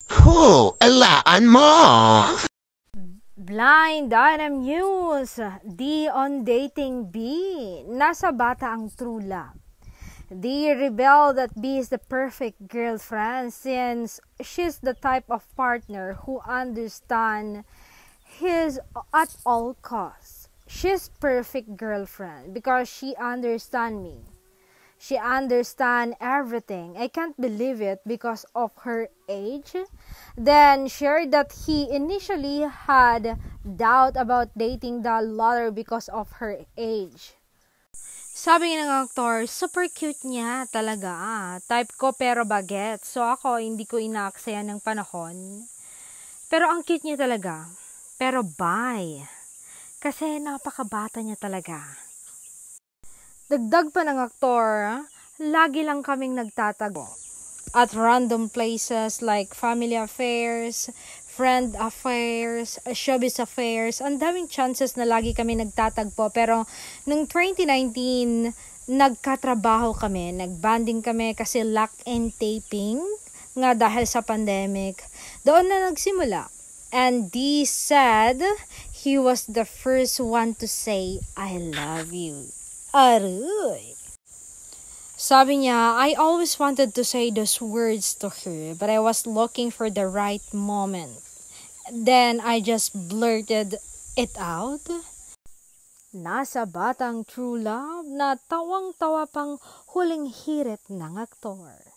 Alaan mo! Blind item news. D on dating B. Nasa bata ang true love. D revealed that B is the perfect girlfriend since she's the type of partner who understands his at all costs. She's perfect girlfriend because she understands me. She understands everything. I can't believe it because of her age. Then shared that he initially had doubt about dating the latter because of her age. Sabi ng aktor, super cute niya talaga. Type ko pero baget. So ako, hindi ko inaaksayan ng panahon. Pero ang cute niya talaga. Pero bye. Kasi napakabata niya talaga. Dagdag pa ng aktor, lagi lang kaming nagtatago. At random places like family affairs, friend affairs, showbiz affairs. Ang daming chances na lagi kami nagtatagpo. Pero noong 2019, nagkatrabaho kami, nagbanding kami kasi lock and taping nga dahil sa pandemic. Doon na nagsimula. And D said he was the first one to say, I love you. Aruy! Sabi niya, I always wanted to say those words to her, but I was looking for the right moment. Then I just blurted it out. Nasa batang true love na tawang-tawa pang huling hirit ng aktor.